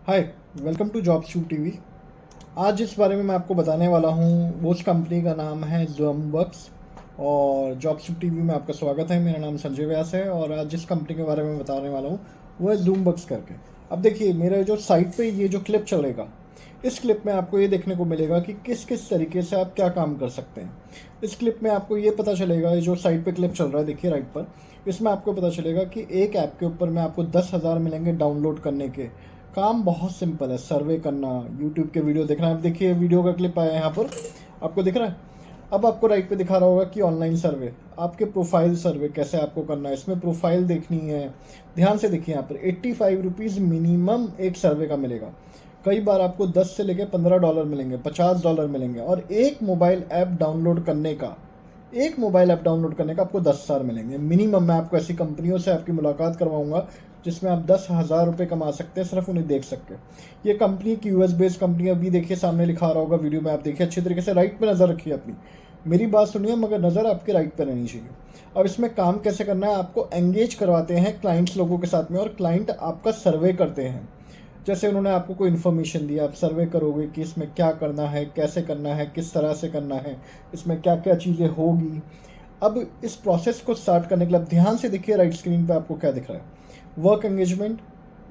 Hi, welcome to job shoot TV. आज जिस बारे में मैं आपको बताने वाला हूँ वो उस कंपनी का नाम है ज़ूमवर्क्स। और जॉब शूट टीवी में आपका स्वागत है। मेरा नाम संजय व्यास है और आज जिस कंपनी के बारे में बताने वाला हूँ वो है ज़ूमवर्क्स करके। अब देखिए, मेरे जो साइट पे ये जो क्लिप चलेगा, इस क्लिप में आपको ये देखने को मिलेगा कि किस किस तरीके से आप क्या काम कर सकते हैं। इस क्लिप में आपको ये पता चलेगा, ये जो साइट पे क्लिप चल रहा है देखिए राइट पर, इसमें आपको पता चलेगा कि एक ऐप के ऊपर में आपको 10,000 मिलेंगे डाउनलोड करने के। काम बहुत सिंपल है, सर्वे करना, यूट्यूब के वीडियो देखना। अब देखिए वीडियो का क्लिप आया है यहाँ पर, आपको दिख रहा है। अब आपको राइट पे दिखा रहा होगा कि ऑनलाइन सर्वे, आपके प्रोफाइल सर्वे कैसे आपको करना है। इसमें प्रोफाइल देखनी है, ध्यान से देखिए यहाँ पर 85 रुपीज़ मिनिमम एक सर्वे का मिलेगा। कई बार आपको 10 से लेकर $15 मिलेंगे, $50 मिलेंगे। और एक मोबाइल ऐप डाउनलोड करने का, आपको 10,000 मिलेंगे मिनिमम। मैं आपको ऐसी कंपनियों से आपकी मुलाकात करवाऊंगा जिसमें आप 10,000 रुपये कमा सकते हैं सिर्फ उन्हें देख सकते हैं। ये कंपनी की यूएस बेस्ड कंपनी, अभी देखिए सामने लिखा रहा होगा वीडियो में, आप देखिए अच्छी तरीके से, राइट पे नज़र रखिए अपनी। मेरी बात सुनिए मगर नज़र आपके राइट पे रहनी चाहिए। अब इसमें काम कैसे करना है, आपको एंगेज करवाते हैं क्लाइंट्स लोगों के साथ में, और क्लाइंट आपका सर्वे करते हैं। जैसे उन्होंने आपको कोई इन्फॉर्मेशन दी, आप सर्वे करोगे कि इसमें क्या करना है, कैसे करना है, किस तरह से करना है, इसमें क्या क्या चीज़ें होगी। अब इस प्रोसेस को स्टार्ट करने के लिए ध्यान से देखिए राइट स्क्रीन पे आपको क्या दिख रहा है। वर्क एंगेजमेंट,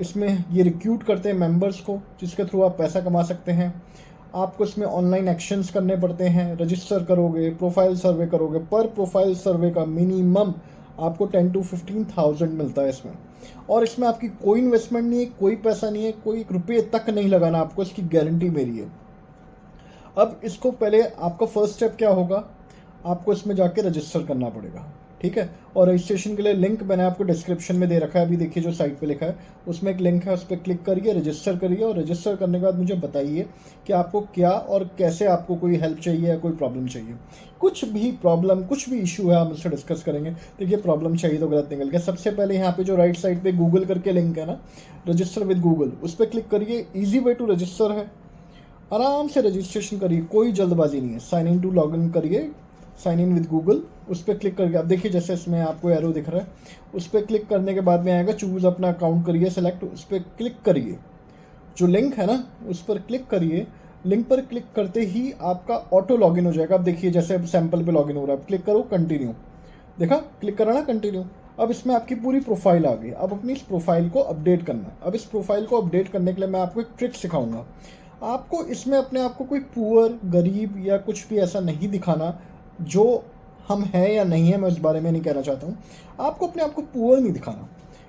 इसमें ये रिक्रूट करते हैं मेंबर्स को जिसके थ्रू आप पैसा कमा सकते हैं। आपको इसमें ऑनलाइन एक्शंस करने पड़ते हैं, रजिस्टर करोगे, प्रोफाइल सर्वे करोगे। पर प्रोफाइल सर्वे का मिनिमम आपको 10 to 15,000 मिलता है इसमें। और इसमें आपकी कोई इन्वेस्टमेंट नहीं है, कोई पैसा नहीं है, कोई रुपये तक नहीं लगाना आपको, इसकी गारंटी मेरी है। अब इसको पहले आपका फर्स्ट स्टेप क्या होगा, आपको इसमें जाके रजिस्टर करना पड़ेगा, ठीक है। और रजिस्ट्रेशन के लिए लिंक मैंने आपको डिस्क्रिप्शन में दे रखा है। अभी देखिए जो साइट पे लिखा है उसमें एक लिंक है, उस पर क्लिक करिए, रजिस्टर करिए। और रजिस्टर करने के बाद मुझे बताइए कि आपको क्या और कैसे, आपको कोई हेल्प चाहिए या कोई प्रॉब्लम चाहिए। कुछ भी प्रॉब्लम, कुछ भी इशू है आप मुझसे डिस्कस करेंगे। देखिए प्रॉब्लम चाहिए तो गलत निकल गया। सबसे पहले यहाँ पे जो राइट साइड पे गूगल करके लिंक है ना, रजिस्टर विद गूगल, उस पर क्लिक करिए। ईजी वे टू रजिस्टर है, आराम से रजिस्ट्रेशन करिए, कोई जल्दबाजी नहीं है। Sign in to log in करिए, साइन इन विद गूगल, उस पर क्लिक करके आप देखिए जैसे इसमें आपको एरो दिख रहा है, उस पर क्लिक करने के बाद में आएगा चूज़ अपना अकाउंट करिए सेलेक्ट, उस पर क्लिक करिए। जो लिंक है ना उस पर क्लिक करिए। लिंक पर क्लिक करते ही आपका ऑटो लॉगिन हो जाएगा। अब देखिए जैसे अब सैंपल पे लॉगिन हो रहा है, क्लिक करो कंटिन्यू, देखा क्लिक करा ना कंटिन्यू। अब इसमें आपकी पूरी प्रोफाइल आ गई। अब अपनी इस प्रोफाइल को अपडेट करना है। अब इस प्रोफाइल को अपडेट करने के लिए मैं आपको एक ट्रिक सिखाऊंगा। आपको इसमें अपने आप को कोई पुअर, गरीब या कुछ भी ऐसा नहीं दिखाना। जो हम हैं या नहीं है मैं इस बारे में नहीं कहना चाहता हूँ। आपको अपने आप को पुअर नहीं दिखाना।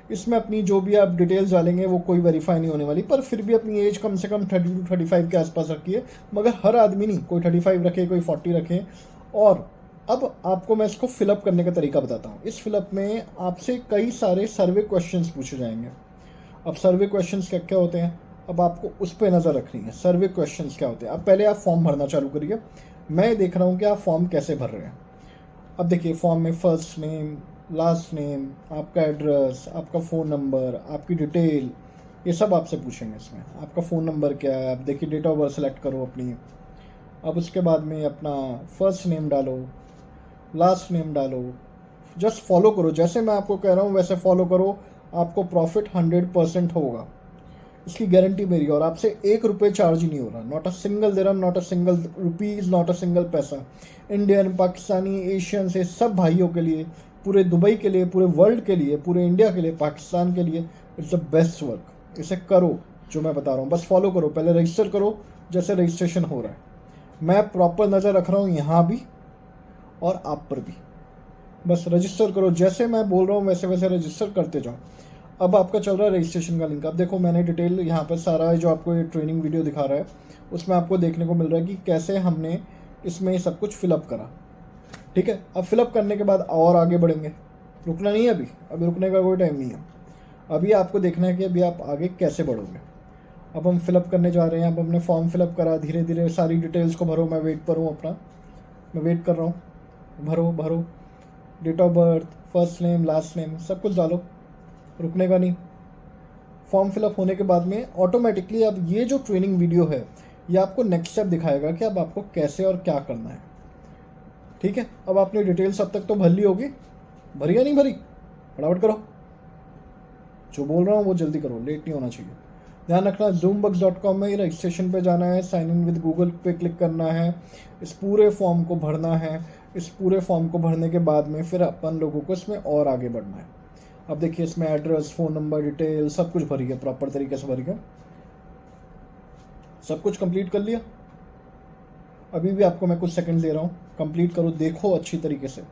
इसमें अपनी जो भी आप डिटेल्स डालेंगे वो कोई वेरीफाई नहीं होने वाली, पर फिर भी अपनी एज कम से कम 30 to 35 के आसपास रखिए। मगर हर आदमी नहीं, कोई 35 रखे, कोई 40 रखे। और अब आपको मैं इसको फिलअप करने का तरीका बताता हूँ। इस फिलअप में आपसे कई सारे सर्वे क्वेश्चंस पूछे जाएंगे। अब सर्वे क्वेश्चंस क्या क्या होते हैं, अब आपको उस पर नज़र रखनी है। सर्वे क्वेश्चंस क्या होते हैं, अब पहले आप फॉर्म भरना चालू करिए। मैं देख रहा हूँ कि आप फॉर्म कैसे भर रहे हैं। अब देखिए फॉर्म में फर्स्ट नेम, लास्ट नेम, आपका एड्रेस, आपका फ़ोन नंबर, आपकी डिटेल, ये सब आपसे पूछेंगे। इसमें आपका फ़ोन नंबर क्या है, आप देखिए डेट ऑफ बर्थ सेलेक्ट करो अपनी। अब उसके बाद में अपना फर्स्ट नेम डालो, लास्ट नेम डालो, जस्ट फॉलो करो। जैसे मैं आपको कह रहा हूँ वैसे फॉलो करो, आपको प्रॉफिट 100% होगा, इसकी गारंटी मेरी। और आपसे 1 रुपये चार्ज ही नहीं हो रहा, not a single dirham, not a single rupees, not a single पैसा। इंडियन, पाकिस्तानी, एशियन से सब भाइयों के लिए, पूरे दुबई के लिए, पूरे वर्ल्ड के लिए, पूरे इंडिया के लिए, पाकिस्तान के लिए, इट्स द बेस्ट वर्क। इसे करो जो मैं बता रहा हूँ, बस फॉलो करो। पहले रजिस्टर करो जैसे रजिस्ट्रेशन हो रहा है। मैं प्रॉपर नज़र रख रहा हूँ यहाँ भी और आप पर भी। बस रजिस्टर करो, जैसे मैं बोल रहा हूँ वैसे वैसे रजिस्टर करते जाओ। अब आपका चल रहा है रजिस्ट्रेशन का लिंक। अब देखो मैंने डिटेल यहाँ पर सारा जो आपको ये ट्रेनिंग वीडियो दिखा रहा है उसमें आपको देखने को मिल रहा है कि कैसे हमने इसमें सब कुछ फिलअप करा, ठीक है। अब फिलअप करने के बाद और आगे बढ़ेंगे, रुकना नहीं है अभी, अभी रुकने का कोई टाइम नहीं है। अभी आपको देखना है कि अभी आप आगे कैसे बढ़ोगे। अब हम फिलअप करने जा रहे हैं। अब हमने फॉर्म फिलअप करा, धीरे धीरे सारी डिटेल्स को भरो। मैं वेट पर हूँ अपना, मैं वेट कर रहा हूँ। भरो भरो, date of birth, first name, last name, सब कुछ डालो, रुकने का नहीं। फॉर्म फिलअप होने के बाद में ऑटोमेटिकली अब ये जो ट्रेनिंग वीडियो है ये आपको नेक्स्ट स्टेप दिखाएगा कि अब आपको कैसे और क्या करना है, ठीक है। अब आपने डिटेल्स अब तक तो भर ली होगी, भरी या नहीं भरी, फटाफट करो। जो बोल रहा हूँ वो जल्दी करो, लेट नहीं होना चाहिए। ध्यान रखना zoombugs.com में ही रजिस्ट्रेशन पे जाना है, साइन इन विद गूगल पे क्लिक करना है, इस पूरे फॉर्म को भरना है। इस पूरे फॉर्म को भरने के बाद में फिर अपन लोगों को इसमें और आगे बढ़ना है। अब देखिए इसमें एड्रेस, फ़ोन नंबर, डिटेल सब कुछ भरी है, प्रॉपर तरीके से भरी है। सब कुछ कंप्लीट कर लिया। अभी भी आपको मैं कुछ सेकंड दे रहा हूँ, कंप्लीट करो, देखो अच्छी तरीके से।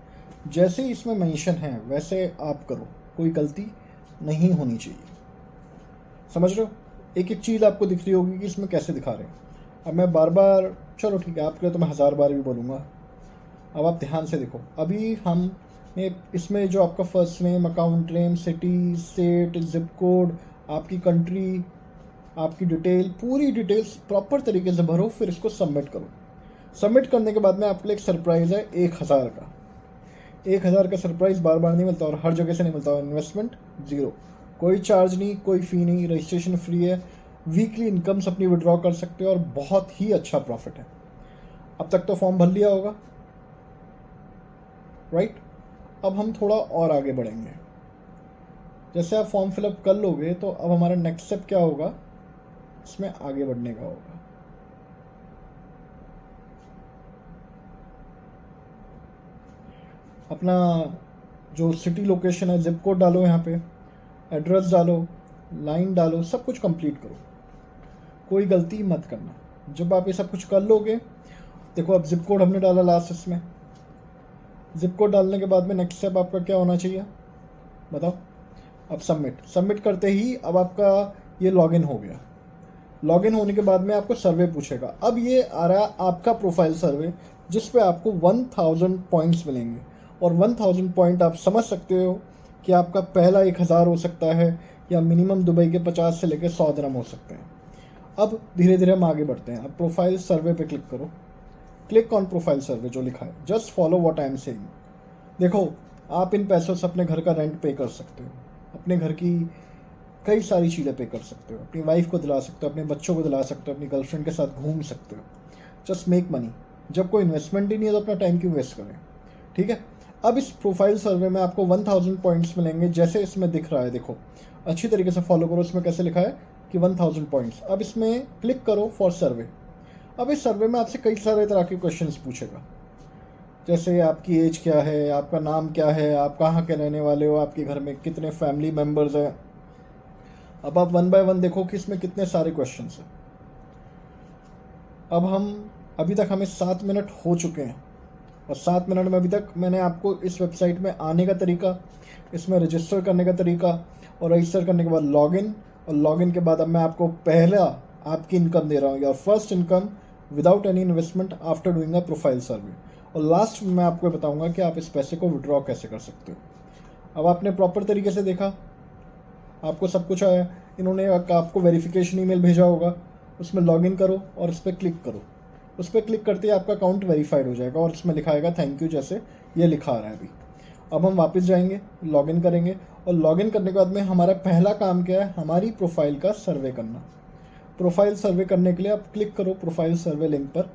जैसे ही इसमें मेंशन है वैसे आप करो, कोई गलती नहीं होनी चाहिए। समझ रहे हो? एक एक चीज़ आपको दिख रही होगी कि इसमें कैसे दिखा रहे हैं। अब मैं बार बार, चलो ठीक है आपके लिए तो मैं 1000 बार भी बोलूँगा। अब आप ध्यान से देखो, अभी हमने इसमें जो आपका first name, account name, city, state, zip code, आपकी कंट्री, आपकी डिटेल, पूरी डिटेल्स प्रॉपर तरीके से भरो, फिर इसको सबमिट करो। सबमिट करने के बाद में आपके लिए एक सरप्राइज़ है 1000 का। 1000 का सरप्राइज़ बार बार नहीं मिलता और हर जगह से नहीं मिलता। इन्वेस्टमेंट 0, कोई चार्ज नहीं, कोई फ़ी नहीं, रजिस्ट्रेशन फ्री है। वीकली इनकम्स अपनी विड्रॉ कर सकते हो और बहुत ही अच्छा प्रॉफिट है। अब तक तो फॉर्म भर लिया होगा, राइट? अब हम थोड़ा और आगे बढ़ेंगे। जैसे आप फॉर्म फिलअप कर लोगे तो अब हमारा नेक्स्ट स्टेप क्या होगा, इसमें आगे बढ़ने का होगा। अपना जो सिटी लोकेशन है, जिप कोड डालो, यहाँ पे एड्रेस डालो, लाइन डालो, सब कुछ कंप्लीट करो, कोई गलती मत करना। जब आप ये सब कुछ कर लोगे, देखो अब जिप कोड हमने डाला लास्ट इसमें। जिप कोड डालने के बाद में नेक्स्ट स्टेप आपका क्या होना चाहिए बताओ? अब सबमिट करते ही अब आपका ये लॉगिन हो गया। लॉगिन होने के बाद में आपको सर्वे पूछेगा। अब ये आ रहा है आपका प्रोफाइल सर्वे, जिस पे आपको 1000 पॉइंट्स मिलेंगे। और 1000 पॉइंट आप समझ सकते हो कि आपका पहला 1000 हो सकता है, या मिनिमम दुबई के 50 से लेकर 100 दिरहम हो सकते हैं। अब धीरे धीरे हम आगे बढ़ते हैं। अब प्रोफाइल सर्वे पे क्लिक करो, क्लिक ऑन प्रोफाइल सर्वे जो लिखा है, just follow what I am saying. देखो आप इन पैसों से अपने घर का रेंट पे कर सकते हो, अपने घर की कई सारी चीज़ें पे कर सकते हो, अपनी वाइफ को दिला सकते हो, अपने बच्चों को दिला सकते हो, अपनी गर्लफ्रेंड के साथ घूम सकते हो। Just make money. जब कोई इन्वेस्टमेंट ही नहीं है तो अपना टाइम क्यों वेस्ट करें? ठीक है। अब इस प्रोफाइल सर्वे में आपको 1000 पॉइंट्स मिलेंगे, जैसे इसमें दिख रहा है। देखो अच्छी तरीके से फॉलो करो, इसमें कैसे लिखा है कि 1000 पॉइंट्स। अब इसमें क्लिक करो फॉर सर्वे। अब इस सर्वे में आपसे कई सारे तरह के क्वेश्चंस पूछेगा, जैसे आपकी एज क्या है, आपका नाम क्या है, आप कहाँ के रहने वाले हो, आपके घर में कितने फैमिली मेम्बर्स हैं। अब आप 1 बाय 1 देखो कि इसमें कितने सारे क्वेश्चंस हैं। अब अभी तक हमें 7 मिनट हो चुके हैं, और 7 मिनट में अभी तक मैंने आपको इस वेबसाइट में आने का तरीका, इसमें रजिस्टर करने का तरीका, और रजिस्टर करने के बाद लॉगिन, और लॉगिन के बाद अब मैं आपको पहला आपकी इनकम दे रहा हूँ, your first income without any investment after doing a profile survey. और लास्ट में मैं आपको बताऊंगा कि आप इस पैसे को विड्रॉ कैसे कर सकते हो। अब आपने प्रॉपर तरीके से देखा, आपको सब कुछ आया। इन्होंने आपको वेरिफिकेशन ईमेल भेजा होगा, उसमें लॉगिन करो और उस पर क्लिक करो। उस पर क्लिक करते ही आपका अकाउंट वेरीफाइड हो जाएगा और इसमें लिखा आएगा थैंक यू, जैसे ये लिखा आ रहा है अभी। अब हम वापस जाएंगे, लॉगिन करेंगे, और लॉगिन करने के बाद में हमारा पहला काम क्या है, हमारी प्रोफाइल का सर्वे करना। प्रोफाइल सर्वे करने के लिए आप क्लिक करो प्रोफाइल सर्वे लिंक पर।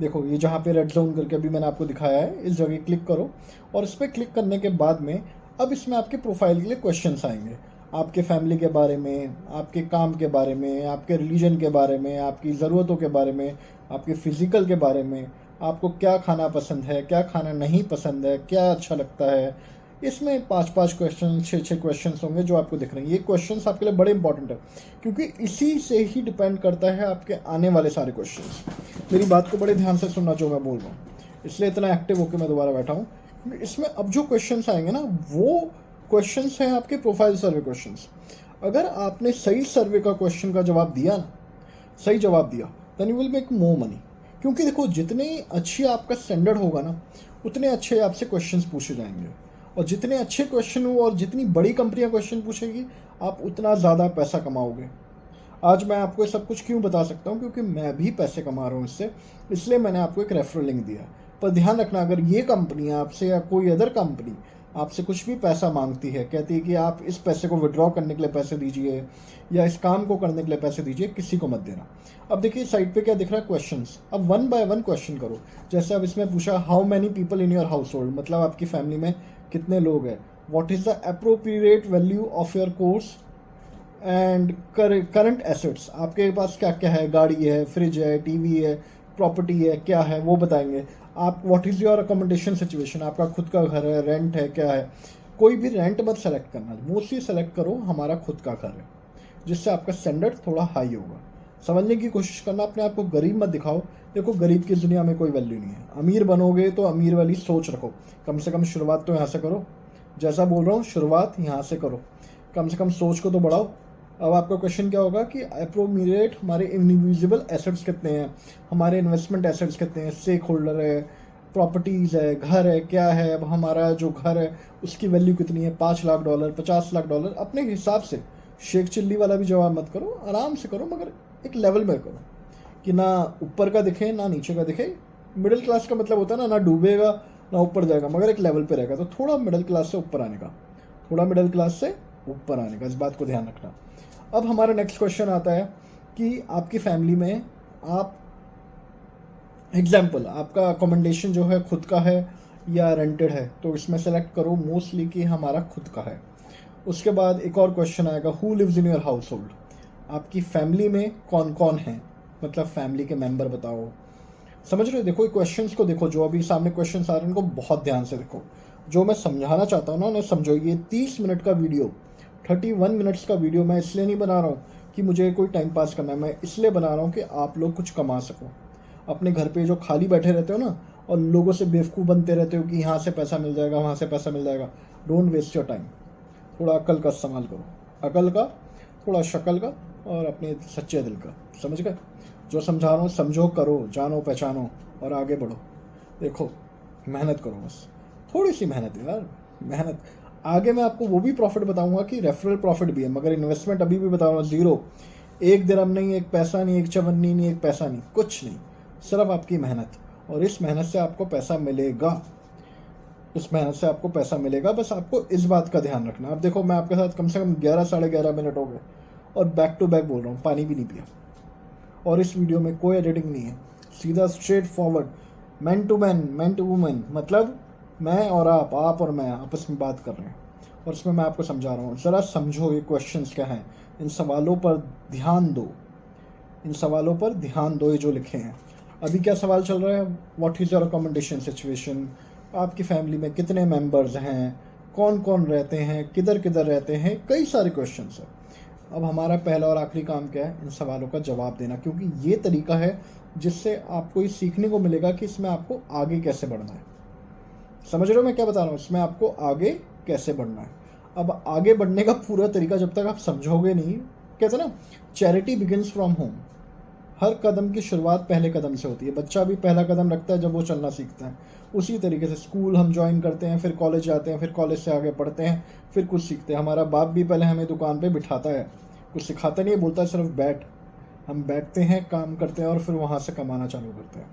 देखो ये जहाँ पे रेड जोन करके अभी मैंने आपको दिखाया है, इस जगह क्लिक करो, और इस पर क्लिक करने के बाद में अब इसमें आपके प्रोफाइल के लिए क्वेश्चंस आएंगे, आपके फैमिली के बारे में, आपके काम के बारे में, आपके रिलीजन के बारे में, आपकी ज़रूरतों के बारे में, आपके फिज़िकल के बारे में, आपको क्या खाना पसंद है, क्या खाना नहीं पसंद है, क्या अच्छा लगता है। इसमें 5-5 क्वेश्चन, 6-6 क्वेश्चंस होंगे जो आपको दिख रहे हैं। ये क्वेश्चंस आपके लिए बड़े इंपॉर्टेंट है, क्योंकि इसी से ही डिपेंड करता है आपके आने वाले सारे क्वेश्चंस। मेरी बात को बड़े ध्यान से सुनना जो मैं बोल रहा हूँ, इसलिए इतना एक्टिव होकर मैं दोबारा बैठा हूँ। इसमें अब जो क्वेश्चंस आएंगे ना, वो क्वेश्चंस हैं आपके प्रोफाइल सर्वे क्वेश्चंस। अगर आपने सही सर्वे का क्वेश्चन का जवाब दिया ना, सही जवाब दिया, then you will make more money. क्योंकि देखो जितने अच्छी आपका स्टैंडर्ड होगा ना, उतने अच्छे आपसे क्वेश्चंस पूछे जाएंगे, और जितने अच्छे क्वेश्चन हो और जितनी बड़ी कंपनियां क्वेश्चन पूछेगी, आप उतना ज़्यादा पैसा कमाओगे। आज मैं आपको ये सब कुछ क्यों बता सकता हूँ, क्योंकि मैं भी पैसे कमा रहा हूँ इससे, इसलिए मैंने आपको एक रेफरल लिंक दिया। पर ध्यान रखना, अगर ये कंपनी आपसे या कोई अदर कंपनी आपसे कुछ भी पैसा मांगती है, कहती है कि आप इस पैसे को विड्रॉ करने के लिए पैसे दीजिए या इस काम को करने के लिए पैसे दीजिए, किसी को मत देना। अब देखिए साइड पे क्या दिख रहा है, क्वेश्चंस। अब 1 बाय 1 क्वेश्चन करो। जैसे अब इसमें पूछा how many people in your house hold, मतलब आपकी फैमिली में कितने लोग हैं। What is the appropriate value of your course and current assets, आपके पास क्या क्या है, गाड़ी है, फ्रिज है, टीवी है, प्रॉपर्टी है, क्या है वो बताएंगे। आप what is your accommodation situation, आपका खुद का घर है, रेंट है, क्या है। कोई भी रेंट मत सेलेक्ट करना, मोस्टली सेलेक्ट करो हमारा खुद का घर है, जिससे आपका स्टैंडर्ड थोड़ा हाई होगा। समझने की कोशिश करना, अपने आप को गरीब मत दिखाओ। देखो गरीब की दुनिया में कोई वैल्यू नहीं है। अमीर बनोगे तो अमीर वाली सोच रखो, कम से कम शुरुआत तो यहाँ से करो। जैसा बोल रहा हूँ शुरुआत यहाँ से करो, कम से कम सोच को तो बढ़ाओ। अब आपका क्वेश्चन क्या होगा कि अप्रोप्रिएट हमारे इनविजिबल एसेट्स कितने हैं, हमारे इन्वेस्टमेंट एसेट्स कितने हैं, स्टेक होल्डर है, प्रॉपर्टीज़ है, घर है, क्या है। अब हमारा जो घर है उसकी वैल्यू कितनी है, $5 लाख, $50 लाख। अपने हिसाब से शेख चिल्ली वाला भी जवाब मत करो, आराम से करो, मगर एक लेवल में करो कि ना ऊपर का दिखे ना नीचे का दिखे। मिडिल क्लास का मतलब होता है ना डूबेगा ना ऊपर जाएगा, मगर एक लेवल पे रहेगा। तो थोड़ा मिडिल क्लास से ऊपर आने का, थोड़ा मिडिल क्लास से ऊपर आने का, इस बात को ध्यान रखना। अब हमारा नेक्स्ट क्वेश्चन आता है कि आपकी फैमिली में आप एग्जाम्पल, आपका अकोमोडेशन जो है खुद का है या रेंटेड है, तो इसमें सेलेक्ट करो मोस्टली कि हमारा खुद का है। उसके बाद एक और क्वेश्चन आएगा, who lives in your house hold, आपकी फैमिली में कौन कौन है, मतलब फैमिली के मेंबर बताओ। समझ रहे हो? देखो क्वेश्चंस को देखो, जो अभी सामने क्वेश्चन आ रहे हैं इनको बहुत ध्यान से देखो। जो मैं समझाना चाहता हूँ ना उन्हें समझो। ये 30 मिनट का वीडियो, 31 मिनट्स का वीडियो मैं इसलिए नहीं बना रहा हूँ कि मुझे कोई टाइम पास करना है, मैं इसलिए बना रहा हूँ कि आप लोग कुछ कमा सको। अपने घर पे जो खाली बैठे रहते हो ना और लोगों से बेवकूफ़ बनते रहते हो कि यहाँ से पैसा मिल जाएगा, वहाँ से पैसा मिल जाएगा, डोंट वेस्ट योर टाइम। थोड़ा अकल का इस्तेमाल करो, अकल का, थोड़ा शक्ल का, और अपने सच्चे दिल का। समझ गए? जो समझा रहा हूँ समझो, करो, जानो पहचानो और आगे बढ़ो। देखो मेहनत करो, बस थोड़ी सी मेहनत यार, मेहनत। आगे मैं आपको वो भी प्रॉफिट बताऊंगा कि रेफरल प्रॉफिट भी है, मगर इन्वेस्टमेंट अभी भी बता रहा हूँ ज़ीरो। एक दिरहम नहीं, एक पैसा नहीं, एक चवन्नी नहीं, एक पैसा नहीं, कुछ नहीं, सिर्फ आपकी मेहनत। और इस मेहनत से आपको पैसा मिलेगा, इस मेहनत से आपको पैसा मिलेगा। बस आपको इस बात का ध्यान रखना। अब देखो मैं आपके साथ कम से कम 11 साढ़े 11 मिनट हो गए और बैक टू बैक बोल रहा हूँ, पानी भी नहीं पिया। और इस वीडियो में कोई एडिटिंग नहीं है, सीधा straightforward, man to man, man to women, मतलब मैं और आप और मैं आपस में बात कर रहे हैं और इसमें मैं आपको समझा रहा हूँ। ज़रा समझो ये क्वेश्चंस क्या हैं, इन सवालों पर ध्यान दो, इन सवालों पर ध्यान दो, ये जो लिखे हैं। अभी क्या सवाल चल रहा है, what is your accommodation situation, आपकी फैमिली में कितने मेंबर्स हैं, कौन कौन रहते हैं, किधर किधर रहते हैं, कई सारे क्वेश्चंस हैं। अब हमारा पहला और आखिरी काम क्या है, इन सवालों का जवाब देना, क्योंकि ये तरीका है जिससे आपको ये सीखने को मिलेगा कि इसमें आपको आगे कैसे बढ़ना है। समझ रहे हो मैं क्या बता रहा हूँ? इसमें आपको आगे कैसे बढ़ना है। अब आगे बढ़ने का पूरा तरीका जब तक आप समझोगे नहीं, कहते ना चैरिटी बिगिंस फ्रॉम होम, हर कदम की शुरुआत पहले कदम से होती है। बच्चा भी पहला कदम रखता है जब वो चलना सीखता है। उसी तरीके से स्कूल हम ज्वाइन करते हैं, फिर कॉलेज जाते हैं, फिर कॉलेज से आगे पढ़ते हैं, फिर कुछ सीखते हैं। हमारा बाप भी पहले हमें दुकान पे बिठाता है, कुछ सिखाता नहीं है, बोलता है सिर्फ बैठ। हम बैठते हैं, काम करते हैं और फिर वहाँ से कमाना चालू करते हैं।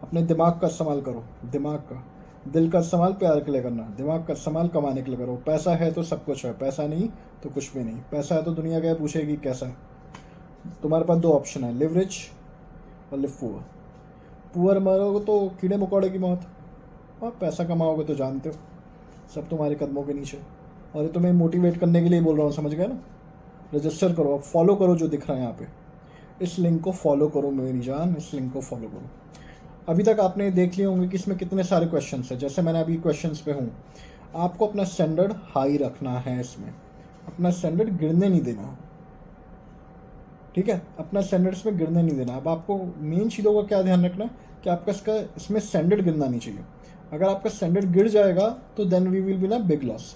अपने दिमाग का इस्तेमाल करो, दिमाग का, दिल का इस्तेमाल प्यार के लिए करना, दिमाग का इस्तेमाल कमाने के लिए करो। पैसा है तो सब कुछ है, पैसा नहीं तो कुछ भी नहीं। पैसा है तो दुनिया क्या पूछेगी कैसा है। तुम्हारे पास दो ऑप्शन है, लिव रिच और लिव पुअर। पुअर मरोगे तो कीड़े मकोड़े की मौत, और पैसा कमाओगे तो जानते हो सब तुम्हारे कदमों के नीचे। और ये तुम्हें मोटिवेट करने के लिए बोल रहा हूँ, समझ गए ना? रजिस्टर करो, अब फॉलो करो जो दिख रहा है यहाँ पे, इस लिंक को फॉलो करो मेरी जान, इस लिंक को फॉलो करो। अभी तक आपने देख लिए होंगे कि इसमें कितने सारे क्वेश्चंस हैं। जैसे मैंने अभी क्वेश्चंस पे हूँ, आपको अपना स्टैंडर्ड हाई रखना है, इसमें अपना स्टैंडर्ड गिरने नहीं देना, ठीक है? अपना स्टैंडर्ड इसमें गिरने नहीं देना। अब आपको मेन चीज़ों का क्या ध्यान रखना है कि आपका इसमें स्टैंडर्ड गिरना नहीं चाहिए। अगर आपका स्टैंडर्ड गिर जाएगा तो देन वी विल बी ना बिग लॉस।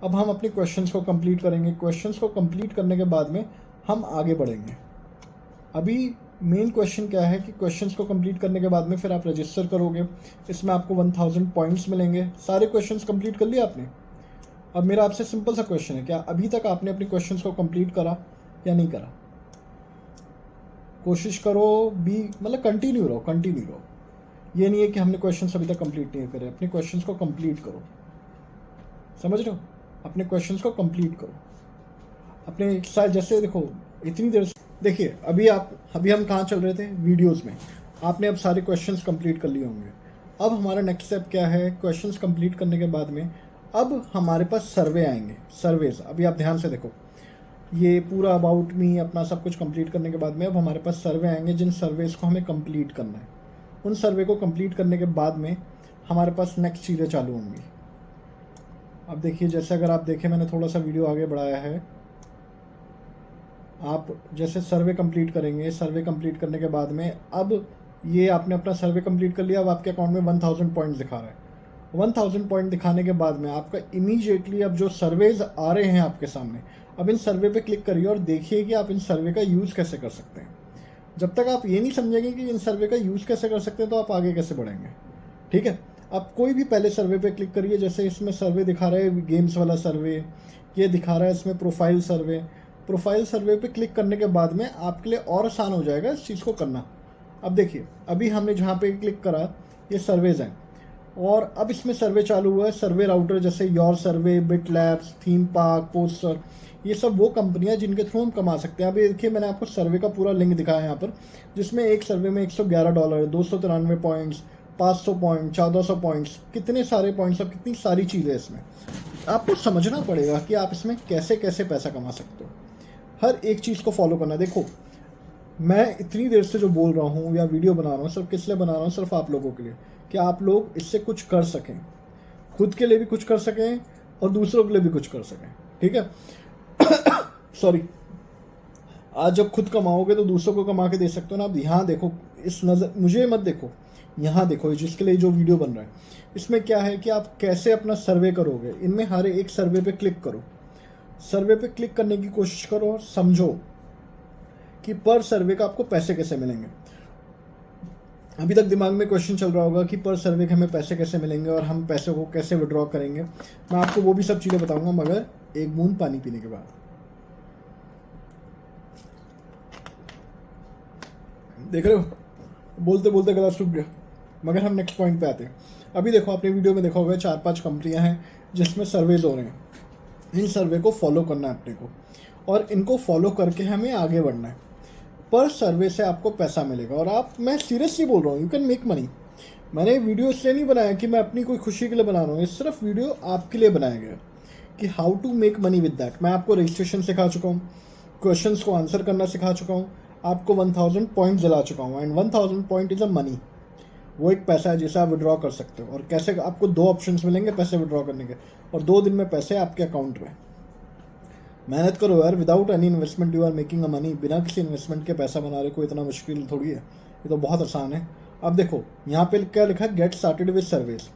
अब हम अपने क्वेश्चंस को कंप्लीट करेंगे, क्वेश्चंस को कंप्लीट करने के बाद में हम आगे बढ़ेंगे। अभी मेन क्वेश्चन क्या है कि क्वेश्चंस को कंप्लीट करने के बाद में फिर आप रजिस्टर करोगे, इसमें आपको 1000 पॉइंट्स मिलेंगे। सारे क्वेश्चंस कंप्लीट कर लिए आपने? अब मेरा आपसे सिंपल सा क्वेश्चन है, क्या अभी तक आपने अपने क्वेश्चंस को कंप्लीट करा या नहीं करा? कोशिश करो, भी मतलब कंटिन्यू रहो, कंटिन्यू रहो। ये नहीं है कि हमने क्वेश्चंस अभी तक कंप्लीट नहीं करे, अपने क्वेश्चंस को कंप्लीट करो। समझ रहे हो? अपने क्वेश्चंस को कंप्लीट करो अपने साथ। जैसे देखो इतनी देर से देखिए, अभी हम कहाँ चल रहे थे वीडियोस में, आपने अब सारे क्वेश्चंस कंप्लीट कर लिए होंगे। अब हमारा नेक्स्ट स्टेप क्या है, क्वेश्चंस कंप्लीट करने के बाद में अब हमारे पास सर्वे आएंगे, सर्वेज। अभी आप ध्यान से देखो, ये पूरा अबाउट मी अपना सब कुछ कंप्लीट करने के बाद में अब हमारे पास सर्वे आएंगे, जिन सर्वेस को हमें कंप्लीट करना है। उन सर्वे को कंप्लीट करने के बाद में हमारे पास नेक्स्ट चीज़ें चालू होंगी। अब देखिए, जैसे अगर आप देखें, मैंने थोड़ा सा वीडियो आगे बढ़ाया है। आप जैसे सर्वे कंप्लीट करेंगे, सर्वे कंप्लीट करने के बाद में अब ये आपने अपना सर्वे कंप्लीट कर लिया, अब आपके अकाउंट में 1000 पॉइंट दिखा रहा है। 1000 पॉइंट दिखाने के बाद में आपका इमीडिएटली अब जो सर्वेज आ रहे हैं आपके सामने, अब इन सर्वे पे क्लिक करिए और देखिए कि आप इन सर्वे का यूज़ कैसे कर सकते हैं। जब तक आप ये नहीं समझेंगे कि इन सर्वे का यूज़ कैसे कर सकते हैं, तो आप आगे कैसे बढ़ेंगे। ठीक है, आप कोई भी पहले सर्वे पे क्लिक करिए। जैसे इसमें सर्वे दिखा रहा है गेम्स वाला सर्वे, ये दिखा रहा है इसमें प्रोफाइल सर्वे। प्रोफाइल सर्वे पे क्लिक करने के बाद में आपके लिए और आसान हो जाएगा इस चीज़ को करना। अब देखिए, अभी हमने जहाँ पे क्लिक करा ये सर्वेज हैं, और अब इसमें सर्वे चालू हुआ है। सर्वे राउटर जैसे your survey, bit labs, theme park, poster, ये सब वो कंपनियां जिनके थ्रू हम कमा सकते हैं। अभी देखिए, मैंने आपको सर्वे का पूरा लिंक दिखाया है यहाँ पर, जिसमें एक सर्वे में $111, 293 पॉइंट्स, 500 पॉइंट, 1400 पॉइंट्स, कितने सारे पॉइंट्स और कितनी सारी चीज़ें इसमें। आपको समझना पड़ेगा कि आप इसमें कैसे कैसे पैसा कमा सकते हो। हर एक चीज़ को फॉलो करना। देखो, मैं इतनी देर से जो बोल रहा हूँ या वीडियो बना रहा हूँ, सिर्फ किस लिए बना रहा हूँ? सिर्फ आप लोगों के लिए, कि आप लोग इससे कुछ कर सकें, खुद के लिए भी कुछ कर सकें और दूसरों के लिए भी कुछ कर सकें। ठीक है सॉरी। आज जब खुद कमाओगे तो दूसरों को कमा के दे सकते हो ना। अब यहाँ देखो, इस नज़र मुझे मत देखो, यहाँ देखो, जिसके लिए जो वीडियो बन रहा है, इसमें क्या है कि आप कैसे अपना सर्वे करोगे। इनमें हर एक सर्वे पे क्लिक करो, सर्वे पे क्लिक करने की कोशिश करो और समझो कि पर सर्वे का आपको पैसे कैसे मिलेंगे। अभी तक दिमाग में क्वेश्चन चल रहा होगा कि पर सर्वे के हमें पैसे कैसे मिलेंगे और हम पैसे को कैसे विड्रॉ करेंगे। मैं आपको वो भी सब चीज़ें बताऊंगा, मगर एक बूंद पानी पीने के बाद। देख रहे हो, बोलते बोलते गला सूख गया। मगर हम नेक्स्ट पॉइंट पे आते हैं। अभी देखो, आपने वीडियो में देखा होगा 4-5 कंपनियां हैं जिसमें सर्वेज हो रहे हैं। इन सर्वे को फॉलो करना है अपने को, और इनको फॉलो करके हमें आगे बढ़ना है। पर सर्वे से आपको पैसा मिलेगा, और आप, मैं सीरियसली बोल रहा हूँ, यू कैन मेक मनी। मैंने वीडियो इसलिए नहीं बनाया कि मैं अपनी कोई खुशी के लिए बना रहा हूँ, ये सिर्फ वीडियो आपके लिए बनाया गया कि how to make money with that. मैं आपको रजिस्ट्रेशन सिखा चुका हूँ, क्वेश्चंस को आंसर करना सिखा चुका हूँ, आपको 1000 पॉइंट दिला चुका हूँ। And 1000 point is a money, वो एक पैसा है जिसे आप विड्रॉ कर सकते हो। और कैसे, आपको 2 ऑप्शंस मिलेंगे पैसे विड्रॉ करने के, और 2 दिन में पैसे आपके अकाउंट में। मेहनत करो यार, without any investment you are making a money. बिना किसी इन्वेस्टमेंट के पैसा बना रहे, कोई इतना मुश्किल थोड़ी है, ये तो बहुत आसान है। अब देखो, यहाँ पे क्या लिखा है, गेट स्टार्टेड विद सर्वेज।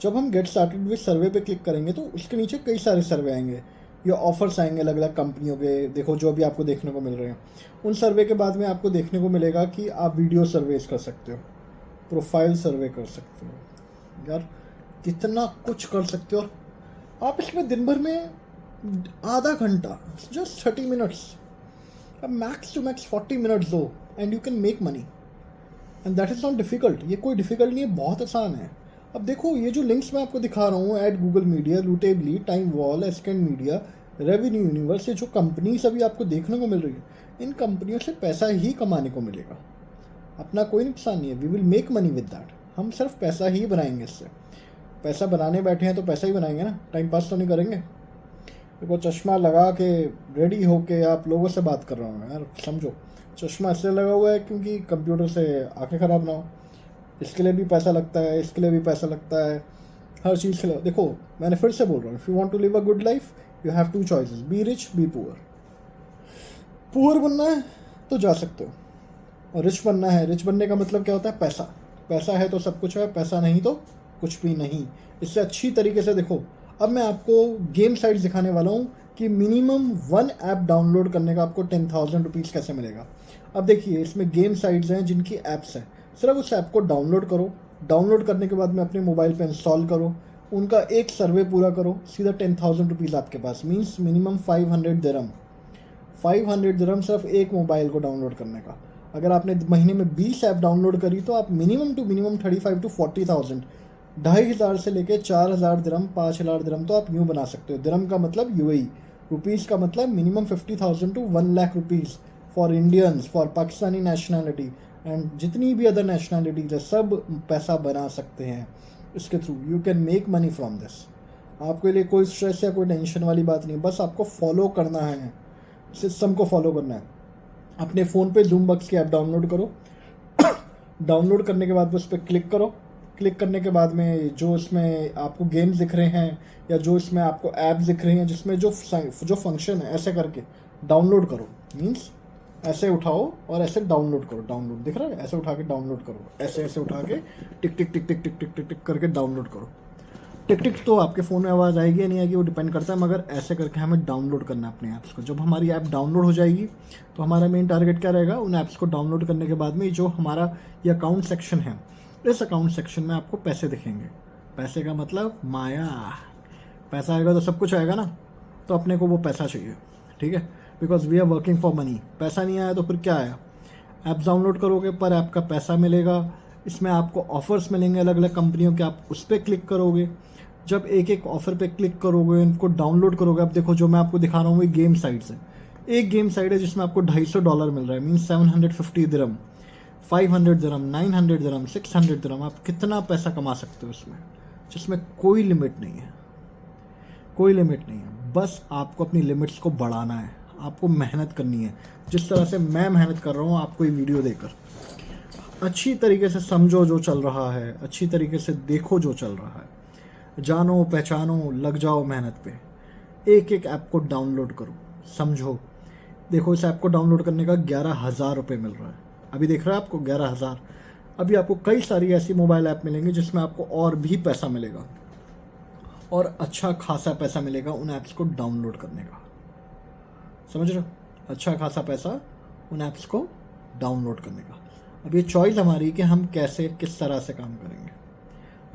जब हम गेट स्टार्टेड विद सर्वे पे क्लिक करेंगे तो उसके नीचे कई सारे सर्वे आएंगे, ये ऑफर्स आएंगे अलग अलग कंपनियों के। देखो, जो अभी आपको देखने को मिल रहे हैं, उन सर्वे के बाद में आपको देखने को मिलेगा कि आप वीडियो सर्वेज कर सकते हो, प्रोफाइल सर्वे कर सकते हो। यार कितना कुछ कर सकते हो। और आप इसमें दिन भर में आधा घंटा, जस्ट 30 मिनट्स, अब मैक्स टू मैक्स 40 मिनट्स दो, and you can make money. And that is not difficult. ये कोई डिफ़िकल्ट नहीं है, बहुत आसान है। अब देखो, ये जो लिंक्स मैं आपको दिखा रहा हूँ, ad Google media, Lootably, time wall, ascend media, revenue universe, ये जो कंपनीज अभी आपको देखने को मिल रही है, इन कंपनियों से पैसा ही कमाने को मिलेगा, अपना कोई नुकसान नहीं है। We will make money with that. हम सिर्फ पैसा ही बनाएंगे इससे। पैसा बनाने बैठे हैं तो पैसा ही बनाएंगे ना, टाइम पास तो नहीं करेंगे। देखो, चश्मा लगा के रेडी होके आप लोगों से बात कर रहा हूँ यार, समझो। चश्मा इसलिए लगा हुआ है क्योंकि कंप्यूटर से आंखें ख़राब ना हो, इसके लिए भी पैसा लगता है, इसके लिए भी पैसा लगता है, हर चीज़ के लिए। देखो, मैंने फिर से बोल रहा हूँ, if you want to live a good life you have 2 choices, be rich, be poor. Poor बनना है तो जा सकते हो, और रिच बनना है। रिच बनने का मतलब क्या होता है? पैसा। पैसा है तो सब कुछ है, पैसा नहीं तो कुछ भी नहीं। इससे अच्छी तरीके से देखो, अब मैं आपको गेम साइट्स दिखाने वाला हूँ कि मिनिमम 1 ऐप डाउनलोड करने का आपको 10,000 रुपीज़ कैसे मिलेगा। अब देखिए, इसमें गेम साइट्स हैं जिनकी ऐप्स हैं, सिर्फ उस ऐप को डाउनलोड करो। डाउनलोड करने के बाद में अपने मोबाइल पे इंस्टॉल करो, उनका एक सर्वे पूरा करो, सीधा 10,000 रुपीज़ आपके पास। मीन्स मिनिमम 500 दिरहम। 500 दिरहम सिर्फ एक मोबाइल को डाउनलोड करने का। अगर आपने महीने में 20 ऐप डाउनलोड करी तो आप मिनिमम टू मिनिमम 35 to 40,000, 2,500 से लेके 4,000 दिरहम, 5,000 दिरहम तो आप यूँ बना सकते हो। दिरहम का मतलब यूएई, रुपीज़ का मतलब minimum 50,000 to 1 lakh rupees for Indians, for Pakistani nationality and जितनी भी अदर नेशनैलिटीज़ है, सब पैसा बना सकते हैं इसके through. You can make money from this. आपके लिए कोई स्ट्रेस या कोई टेंशन वाली बात नहीं, बस आपको फॉलो करना है। सिस्टम को फॉलो करना है। अपने फ़ोन पे जूम बक्स की ऐप डाउनलोड करो। डाउनलोड करने के बाद उस पर क्लिक करो। क्लिक करने के बाद में जो इसमें आपको गेम्स दिख रहे हैं या जो इसमें आपको ऐप्स दिख रही हैं जिसमें जो फंक्शन है, ऐसे करके डाउनलोड करो। मीन्स ऐसे उठाओ और ऐसे डाउनलोड करो। डाउनलोड दिख रहा है, ऐसे उठा के डाउनलोड करो, ऐसे ऐसे उठा के टिक टिक टिक टिक टिक टिक टिक टिक करके डाउनलोड करो। टिक टिक तो आपके फ़ोन में आवाज़ आएगी या नहीं आएगी वो डिपेंड करता है, मगर ऐसे करके हमें डाउनलोड करना है अपने ऐप्स को। जब हमारी ऐप डाउनलोड हो जाएगी तो हमारा मेन टारगेट क्या रहेगा, उन ऐप्स को डाउनलोड करने के बाद में जो हमारा ये अकाउंट सेक्शन है, इस अकाउंट सेक्शन में आपको पैसे दिखेंगे। पैसे का मतलब माया, पैसा आएगा तो सब कुछ आएगा ना, तो अपने को वो पैसा चाहिए, ठीक है, because we are working for money. पैसा नहीं आया तो फिर क्या आया, ऐप डाउनलोड करोगे पर ऐप का पैसा मिलेगा, इसमें आपको ऑफर्स मिलेंगे अलग अलग कंपनियों के, आप उस पर क्लिक करोगे। जब एक एक ऑफर पे क्लिक करोगे, इनको डाउनलोड करोगे, अब देखो जो मैं आपको दिखा रहा हूँ ये गेम साइट्स है। एक गेम साइट है जिसमें आपको $250 मिल रहा है, मीन्स 750 दिरहम, 500 दिरहम, 900 दिरहम, 600 दिरहम। आप कितना पैसा कमा सकते हो इसमें, जिसमें कोई लिमिट नहीं है, कोई लिमिट नहीं है। बस आपको अपनी लिमिट्स को बढ़ाना है, आपको मेहनत करनी है। जिस तरह से मैं मेहनत कर रहा हूँ आपको ये वीडियो देकर, अच्छी तरीके से समझो जो चल रहा है, अच्छी तरीके से देखो जो चल रहा है, जानो पहचानो, लग जाओ मेहनत पे। एक एक ऐप को डाउनलोड करो, समझो। देखो इस ऐप को डाउनलोड करने का 11,000 रुपये मिल रहा है, अभी देख रहा है आपको 11,000। अभी आपको कई सारी ऐसी मोबाइल ऐप मिलेंगी जिसमें आपको और भी पैसा मिलेगा, और अच्छा खासा पैसा मिलेगा उन ऐप्स को डाउनलोड करने का, समझ रहे हो, अच्छा खासा पैसा उन ऐप्स को डाउनलोड करने का। अब ये चॉइस हमारी कि हम कैसे किस तरह से काम करेंगे।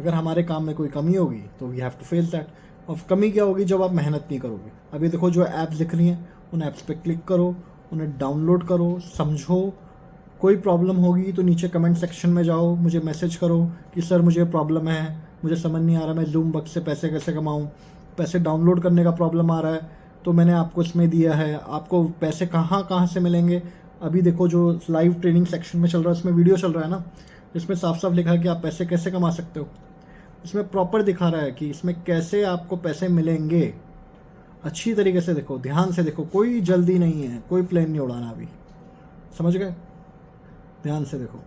अगर हमारे काम में कोई कमी होगी तो we have to face that. और कमी क्या होगी, जब आप मेहनत नहीं करोगे। अभी देखो जो ऐप्स दिख रही हैं उन ऐप्स पे क्लिक करो, उन्हें डाउनलोड करो, समझो। कोई प्रॉब्लम होगी तो नीचे कमेंट सेक्शन में जाओ, मुझे मैसेज करो कि सर मुझे प्रॉब्लम है, मुझे समझ नहीं आ रहा मैं जूम बक्स से पैसे कैसे कमाऊँ, पैसे डाउनलोड करने का प्रॉब्लम आ रहा है, तो मैंने आपको इसमें दिया है। आपको पैसे कहाँ कहाँ से मिलेंगे, अभी देखो जो लाइव ट्रेनिंग सेक्शन में चल रहा है उसमें वीडियो चल रहा है ना, इसमें साफ साफ लिखा है कि आप पैसे कैसे कमा सकते हो। इसमें प्रॉपर दिखा रहा है कि इसमें कैसे आपको पैसे मिलेंगे। अच्छी तरीके से देखो, ध्यान से देखो, कोई जल्दी नहीं है, कोई प्लेन नहीं उड़ाना अभी, समझ गए, ध्यान से देखो।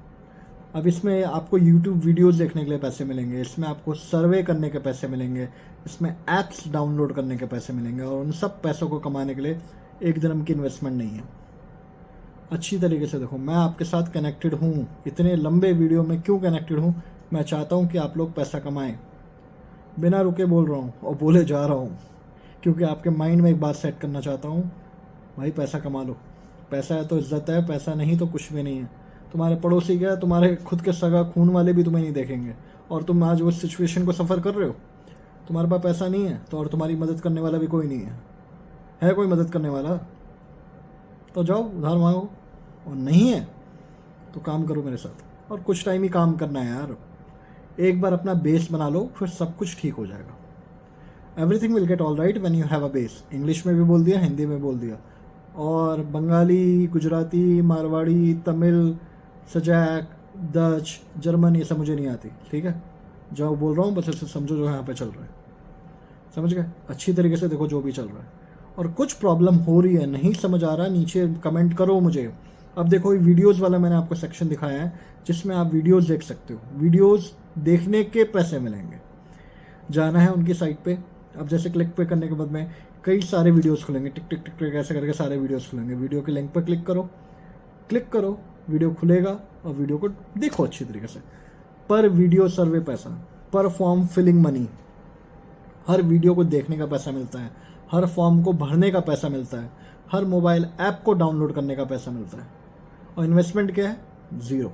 अब इसमें आपको YouTube वीडियोस देखने के लिए पैसे मिलेंगे, इसमें आपको सर्वे करने के पैसे मिलेंगे, इसमें ऐप्स डाउनलोड करने के पैसे मिलेंगे, और उन सब पैसों को कमाने के लिए 1 दिरहम की इन्वेस्टमेंट नहीं है। अच्छी तरीके से देखो, मैं आपके साथ कनेक्टेड हूँ। इतने लंबे वीडियो में क्यों कनेक्टेड हूँ, मैं चाहता हूँ कि आप लोग पैसा कमाएं। बिना रुके बोल रहा हूँ और बोले जा रहा हूँ, क्योंकि आपके माइंड में एक बात सेट करना चाहता हूँ, भाई पैसा कमा लो। पैसा है तो इज्जत है, पैसा नहीं तो कुछ भी नहीं है। तुम्हारे पड़ोसी क्या, तुम्हारे खुद के सगा खून वाले भी तुम्हें नहीं देखेंगे, और तुम आज उस सिचुएशन को सफ़र कर रहे हो। तुम्हारे पास पैसा नहीं है तो, और तुम्हारी मदद करने वाला भी कोई नहीं है कोई मदद करने वाला तो जाओ उधार मांगो, और नहीं है तो काम करो मेरे साथ। और कुछ टाइम ही काम करना है यार, एक बार अपना बेस बना लो, फिर सब कुछ ठीक हो जाएगा। Everything will get all right when you have a base. English में भी बोल दिया, हिंदी में बोल दिया, और बंगाली, गुजराती, मारवाड़ी, तमिल, सजैक, डच, जर्मन, ये सब मुझे नहीं आती, ठीक है। जो बोल रहा हूँ बस इसे समझो जो यहाँ पे चल रहा है, समझ गए। अच्छी तरीके से देखो जो भी चल रहा है, और कुछ प्रॉब्लम हो रही है, नहीं समझ आ रहा, नीचे कमेंट करो मुझे। अब देखो ये वीडियोज़ वाला मैंने आपको सेक्शन दिखाया है जिसमें आप वीडियोज़ देख सकते हो। वीडियोज़ देखने के पैसे मिलेंगे, जाना है उनकी साइट पे। अब जैसे क्लिक पे करने के बाद में कई सारे वीडियोस खुलेंगे, टिक टिक टिक टिक ऐसे करके सारे वीडियोस खुलेंगे। वीडियो के लिंक पर क्लिक करो, वीडियो खुलेगा और वीडियो को देखो अच्छी तरीके से। पर वीडियो सर्वे पैसा, पर फॉर्म फिलिंग मनी, हर वीडियो को देखने का पैसा मिलता है, हर फॉर्म को भरने का पैसा मिलता है, हर मोबाइल ऐप को डाउनलोड करने का पैसा मिलता है। और इन्वेस्टमेंट क्या है, ज़ीरो।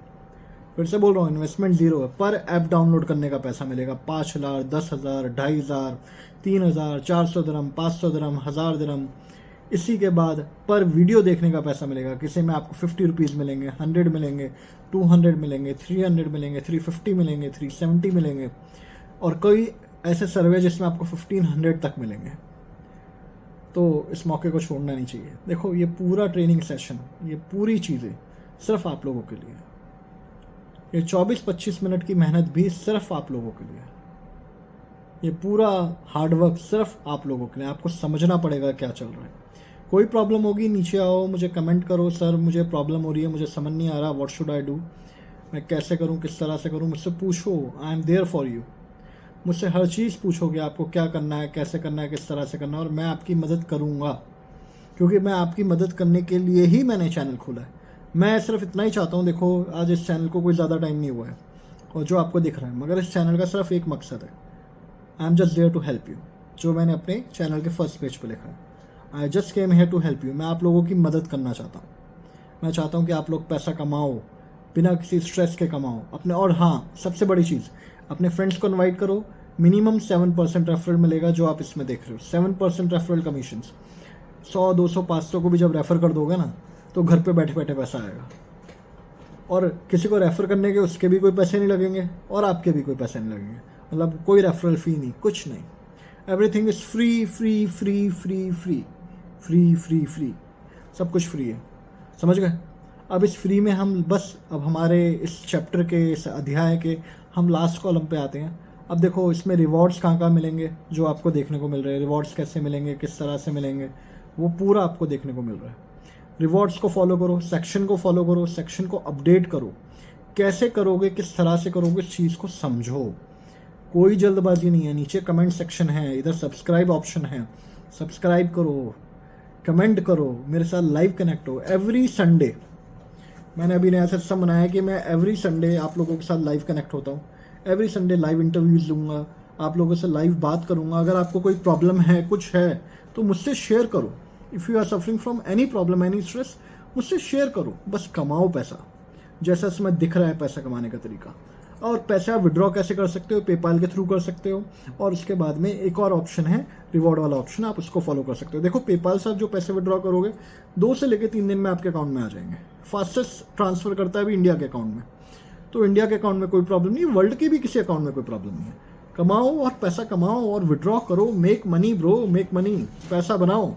फिर से बोल रहा हूँ, इन्वेस्टमेंट ज़ीरो है। पर ऐप डाउनलोड करने का पैसा मिलेगा 5,000, 10,000, 2,500, 3,000, 400 दिरहम, 500 दिरहम, 1,000 दिरहम। इसी के बाद पर वीडियो देखने का पैसा मिलेगा, किसी में आपको 50 रुपीज़ मिलेंगे, 100 मिलेंगे, 200 मिलेंगे, 300 मिलेंगे, 350 मिलेंगे, 370 मिलेंगे, और कई ऐसे सर्वे जिसमें आपको 1500 तक मिलेंगे। तो इस मौके को छोड़ना नहीं चाहिए। देखो ये पूरा ट्रेनिंग सेशन, ये पूरी चीज़ें सिर्फ आप लोगों के लिए, ये 24-25 मिनट की मेहनत भी सिर्फ आप लोगों के लिए, ये पूरा हार्डवर्क सिर्फ आप लोगों के लिए। आपको समझना पड़ेगा क्या चल रहा है। कोई प्रॉब्लम होगी नीचे आओ, मुझे कमेंट करो, सर मुझे प्रॉब्लम हो रही है, मुझे समझ नहीं आ रहा, व्हाट शुड आई डू, मैं कैसे करूँ, किस तरह से करूँ, मुझसे पूछो, I am there for you. मुझसे हर चीज़ पूछोगे, आपको क्या करना है, कैसे करना है, किस तरह से करना है, और मैं आपकी मदद करूँगा, क्योंकि मैं आपकी मदद करने के लिए ही मैंने चैनल खोला है। मैं सिर्फ इतना ही चाहता हूँ, देखो आज इस चैनल को कोई ज़्यादा टाइम नहीं हुआ है और जो आपको दिख रहा है, मगर इस चैनल का सिर्फ एक मकसद है, I am just there to help you, जो मैंने अपने चैनल के फर्स्ट पेज पर लिखा है, I just came here to help you. मैं आप लोगों की मदद करना चाहता हूँ। मैं चाहता हूँ कि आप लोग पैसा कमाओ, बिना किसी स्ट्रेस के कमाओ अपने। और हाँ, सबसे बड़ी चीज़, अपने फ्रेंड्स को इनवाइट करो। मिनिमम 7% रेफरल मिलेगा, जो आप इसमें देख रहे हो, 7% रेफरल कमीशंस। 100, 200, 500 को भी जब रेफ़र कर दोगे ना, तो घर पे बैठे बैठे पैसा आएगा। और किसी को रेफ़र करने के उसके भी कोई पैसे नहीं लगेंगे और आपके भी कोई पैसे नहीं लगेंगे, मतलब कोई रेफरल फ़ी नहीं, कुछ नहीं। Everything is free free free free free free free free, सब कुछ फ्री है, समझ गए। अब इस फ्री में हम बस, अब हमारे इस चैप्टर के, इस अध्याय के हम लास्ट कॉलम पे आते हैं। अब देखो इसमें रिवॉर्ड्स कहाँ कहाँ मिलेंगे, जो आपको देखने को मिल रहे हैं, रिवॉर्ड्स कैसे मिलेंगे, किस तरह से मिलेंगे, वो पूरा आपको देखने को मिल रहा है। रिवॉर्ड्स को फॉलो करो, सेक्शन को फॉलो करो, सेक्शन को अपडेट करो। कैसे करोगे, किस तरह से करोगे, इस चीज़ को समझो, कोई जल्दबाजी नहीं है। नीचे कमेंट सेक्शन है, इधर सब्सक्राइब ऑप्शन है, सब्सक्राइब करो, कमेंट करो, मेरे साथ लाइव कनेक्ट हो। एवरी संडे मैंने अभी नया सिस्टम बनाया कि मैं एवरी संडे आप लोगों के साथ लाइव कनेक्ट होता हूँ। एवरी संडे लाइव इंटरव्यूज़ लूँगा, आप लोगों से लाइव बात करूँगा। अगर आपको कोई प्रॉब्लम है, कुछ है, तो मुझसे शेयर करो। If you are suffering from any problem, any stress, मुझसे शेयर करो। बस कमाओ पैसा, जैसा इसमें दिख रहा है पैसा कमाने का तरीका। और पैसा विड्रॉ कैसे कर सकते हो, पेपाल के थ्रू कर सकते हो। और उसके बाद में एक और ऑप्शन है, रिवॉर्ड वाला ऑप्शन, आप उसको फॉलो कर सकते हो। देखो पेपाल से आप जो पैसे विड्रॉ करोगे, 2 से लेकर 3 दिन में आपके अकाउंट में आ जाएंगे। फास्टेस्ट ट्रांसफ़र करता है अभी इंडिया के अकाउंट में, तो इंडिया के अकाउंट में कोई प्रॉब्लम नहीं, वर्ल्ड के भी किसी अकाउंट में कोई प्रॉब्लम नहीं है। कमाओ और पैसा कमाओ और विड्रॉ करो। Make money bro, make money, पैसा बनाओ।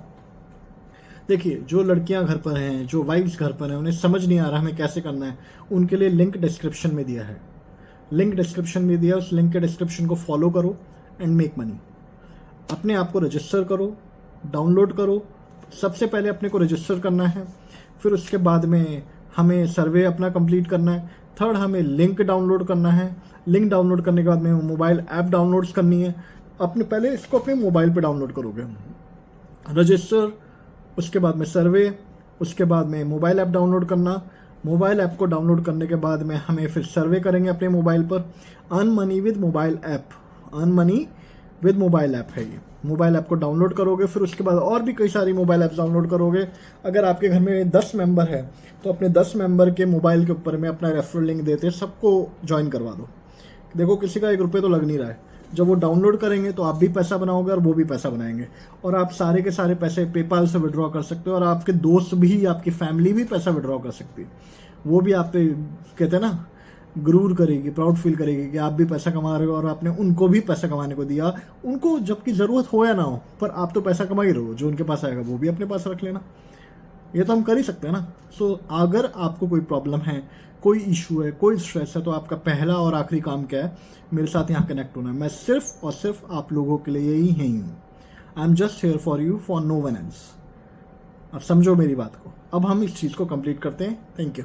देखिए, जो लड़कियां घर पर हैं, जो वाइफ्स घर पर हैं, उन्हें समझ नहीं आ रहा हमें कैसे करना है, उनके लिए लिंक डिस्क्रिप्शन में दिया है, लिंक डिस्क्रिप्शन में दिया, उस लिंक के डिस्क्रिप्शन को फॉलो करो एंड मेक मनी। अपने आप को रजिस्टर करो, डाउनलोड करो। सबसे पहले अपने को रजिस्टर करना है, फिर उसके बाद में हमें सर्वे अपना कंप्लीट करना है। थर्ड, हमें लिंक डाउनलोड करना है। लिंक डाउनलोड करने के बाद में मोबाइल ऐप डाउनलोड्स करनी है। अपने पहले इसको अपने मोबाइल पे डाउनलोड करोगे, रजिस्टर, उसके बाद में सर्वे, उसके बाद में मोबाइल ऐप डाउनलोड करना। मोबाइल ऐप को डाउनलोड करने के बाद में हमें फिर सर्वे करेंगे अपने मोबाइल पर। Earn money with mobile app, earn money with mobile app है ये। मोबाइल ऐप को डाउनलोड करोगे, फिर उसके बाद और भी कई सारी मोबाइल ऐप्स डाउनलोड करोगे। अगर आपके घर में 10 मेंबर है तो अपने 10 मेंबर के मोबाइल के ऊपर में अपना रेफरल लिंक देते सबको ज्वाइन करवा दो। देखो किसी का 1 रुपये तो लग नहीं रहा है। जब वो डाउनलोड करेंगे तो आप भी पैसा बनाओगे और वो भी पैसा बनाएंगे, और आप सारे के सारे पैसे पेपाल से विड्रॉ कर सकते हो। और आपके दोस्त भी, आपकी फैमिली भी पैसा विड्रॉ कर सकती है। वो भी आप पे, कहते हैं ना, गुरूर करेगी, प्राउड फील करेगी कि आप भी पैसा कमा रहे हो और आपने उनको भी पैसा कमाने को दिया। उनको जबकि ज़रूरत हो या ना हो, पर आप तो पैसा कमा ही रहे हो, जो उनके पास आएगा वो भी अपने पास रख लेना। ये तो हम कर ही सकते हैं ना। सो अगर आपको कोई प्रॉब्लम है, कोई इशू है, कोई स्ट्रेस है, तो आपका पहला और आखिरी काम क्या है, मेरे साथ यहाँ कनेक्ट होना है। मैं सिर्फ और सिर्फ आप लोगों के लिए ही हूँ। I am just here for you, for no one else. अब समझो मेरी बात को। अब हम इस चीज़ को कंप्लीट करते हैं। Thank you.